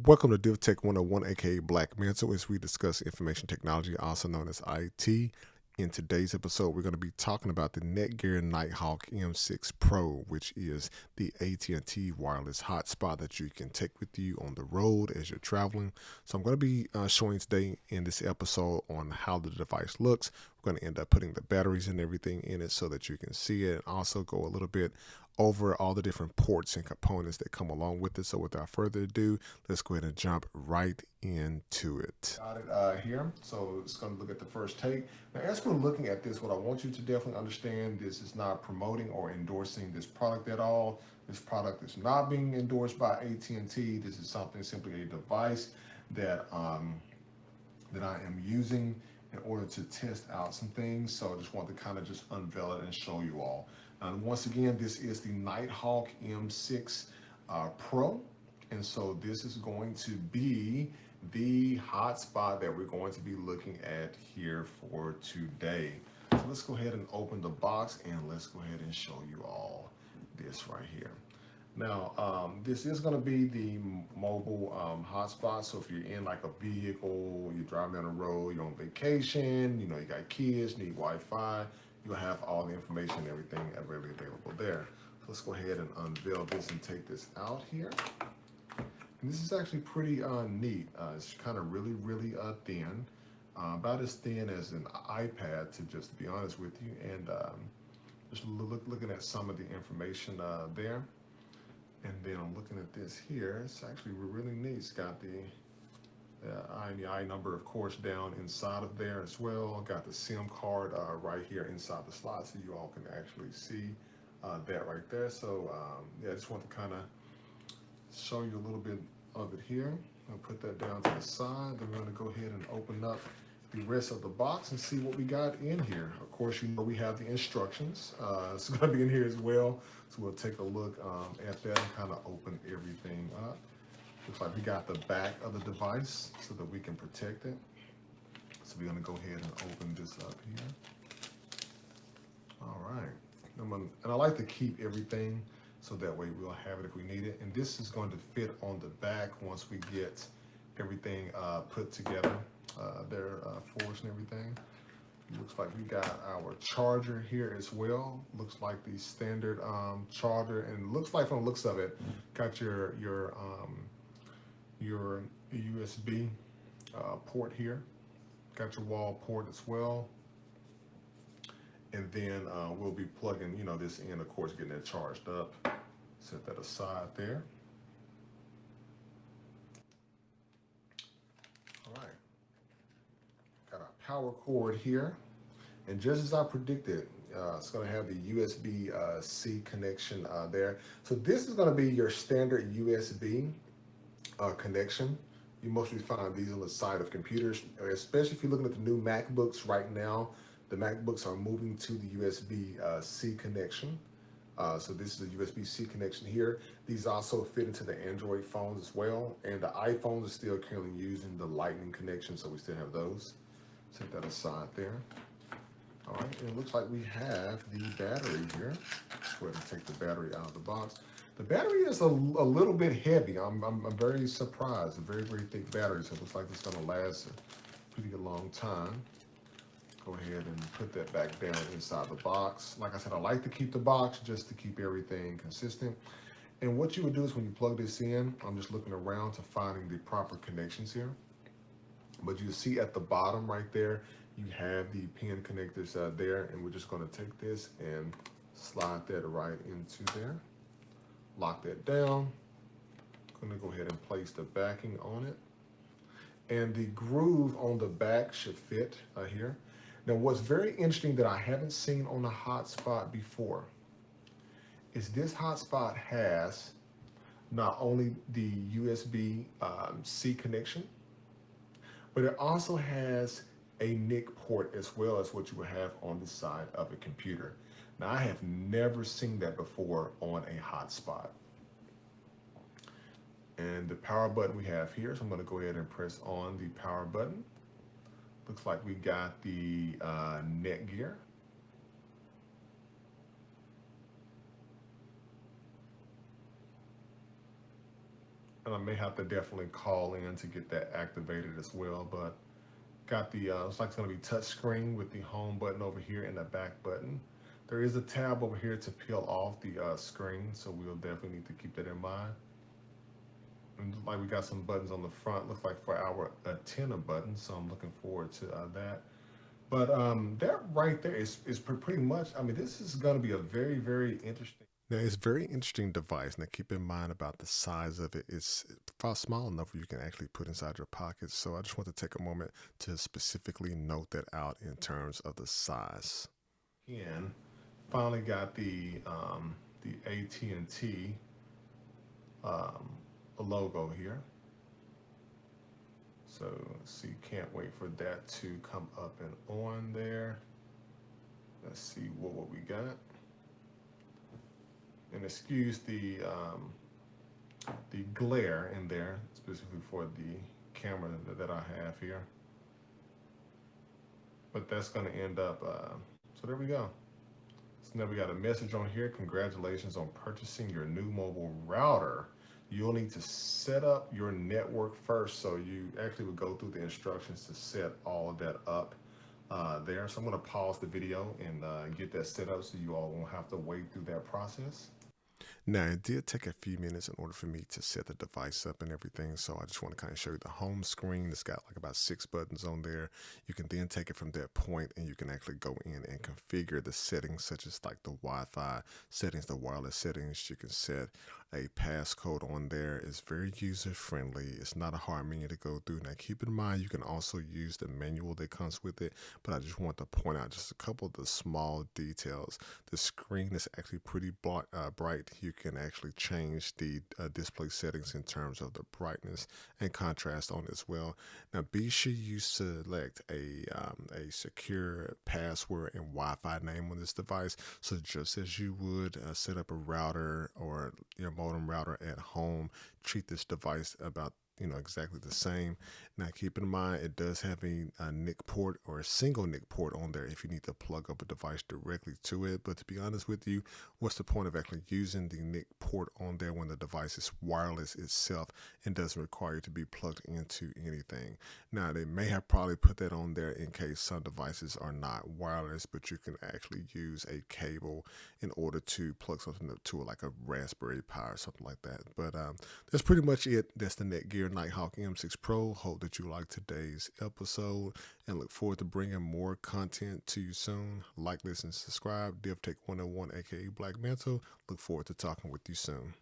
Welcome to DivTech 101, aka Black Mental, as we discuss information technology, also known as IT. In today's episode, we're going to be talking about the NETGEAR Nighthawk M6 Pro, which is the AT&T wireless hotspot that you can take with you on the road as you're traveling. So I'm going to be showing today in this episode on how the device looks. We're going to end up putting the batteries and everything in it so that you can see it, and also go a little bit over all the different ports and components that come along with it. So without further ado, let's go ahead and jump right into it. Got it here. So it's going to look at the first take. Now, as we're looking at this, what I want you to definitely understand, this is not promoting or endorsing this product at all. This product is not being endorsed by AT&T. This is something, simply a device that that I am using in order to test out some things. So I just want to kind of just unveil it and show you all. Once again, this is the Nighthawk M6 Pro. And so this is going to be the hotspot that we're going to be looking at here for today. So let's go ahead and open the box and let's go ahead and show you all this right here. Now, this is going to be the mobile hotspot. So if you're in like a vehicle, you're driving down the road, you're on vacation, you know, you got kids, need Wi-Fi, you'll have all the information and everything readily available there. So let's go ahead and unveil this and take this out here. And this is actually pretty neat. It's kind of really thin, about as thin as an iPad, to be honest with you. And just looking at some of the information there. And then I'm looking at this here. It's actually really neat. It's got the I number, of course, down inside of there as well. Got the SIM card right here inside the slot, so you all can actually see that right there. So yeah, I just want to kind of show you a little bit of it here. I'll put that down to the side. Then we're going to go ahead and open up the rest of the box and see what we got in here. Of course, you know we have the instructions. It's going to be in here as well. So we'll take a look at that and kind of open everything up. Looks like we got the back of the device so that we can protect it. So we're going to go ahead and open this up here. All right. And I like to keep everything so that way we'll have it if we need it. And this is going to fit on the back once we get everything put together there for us and everything. Looks like we got our charger here as well. Looks like the standard charger, and looks like from the looks of it, got your USB port here. Got your wall port as well. And then we'll be plugging, you know, this in, of course, getting it charged up. Set that aside there. All right. Got our power cord here. And just as I predicted, it's going to have the USB-C connection there. So this is going to be your standard USB connection. You mostly find these on the side of computers, especially if you're looking at the new MacBooks right now. The MacBooks are moving to the USB-C connection. So this is a USB-C connection here. These also fit into the Android phones as well. And the iPhones are still currently using the Lightning connection, so we still have those. Set that aside there. All right, and it looks like we have the battery here. Let's go ahead and take the battery out of the box. The battery is a little bit heavy. I'm very surprised. A very thick battery, so it looks like it's gonna last a pretty long time. Go ahead and put that back down inside the box. Like I said, I like to keep the box just to keep everything consistent. And what you would do is when you plug this in, I'm just looking around to finding the proper connections here. But you see at the bottom right there, you have the pin connectors there, and we're just going to take this and slide that right into there. Lock that down. I'm going to go ahead and place the backing on it. And the groove on the back should fit here. Now, what's very interesting that I haven't seen on a hotspot before is this hotspot has not only the USB-C connection, but it also has a NIC port as well as what you would have on the side of a computer. Now, I have never seen that before on a hotspot. And the power button we have here, so I'm going to go ahead and press on the power button. Looks like we got the NETGEAR. and I may have to definitely call in to get that activated as well. But got the, it's like it's gonna be touch screen with the home button over here and the back button. There is a tab over here to peel off the screen, so we'll definitely need to keep that in mind. And like we got some buttons on the front, looks like for our antenna button, so I'm looking forward to that. But that right there is pretty much, I mean, this is gonna be a very, very interesting. Now, it's a very interesting device. Now, keep in mind about the size of it. It's about small enough where you can actually put inside your pocket. So I just want to take a moment to specifically note that out in terms of the size. Again, finally got the AT&T logo here. So let's see, can't wait for that to come up and on there. Let's see what we got. And excuse the glare in there, specifically for the camera that I have here. But that's going to end up, so there we go. So now we got a message on here. Congratulations on purchasing your new mobile router. You'll need to set up your network first. So you actually would go through the instructions to set all of that up there. So I'm going to pause the video and get that set up so you all won't have to wait through that process. Now, it did take a few minutes in order for me to set the device up and everything, so I just want to kind of show you the home screen. It's got like about 6 buttons on there. You can then take it from that point and you can actually go in and configure the settings, such as like the Wi-Fi settings, the wireless settings. You can set a passcode on there. It's very user-friendly. It's not a hard menu to go through. Now, keep in mind, you can also use the manual that comes with it, but I just want to point out just a couple of the small details. The screen is actually pretty bright. You can actually change the display settings in terms of the brightness and contrast on it as well. Now, be sure you select a secure password and Wi-Fi name on this device. So just as you would set up a router or your modem router at home, treat this device about exactly the same. Now, keep in mind, it does have a NIC port or a single NIC port on there if you need to plug up a device directly to it. But to be honest with you, what's the point of actually using the NIC port on there when the device is wireless itself and doesn't require you to be plugged into anything? Now, they may have probably put that on there in case some devices are not wireless, but you can actually use a cable in order to plug something up to it, like a Raspberry Pi or something like that. But that's pretty much it. That's the NETGEAR Nighthawk M6 Pro. Hope that you liked today's episode and look forward to bringing more content to you soon. Like, listen, subscribe. DevTech 101, aka Black Mantle. Look forward to talking with you soon.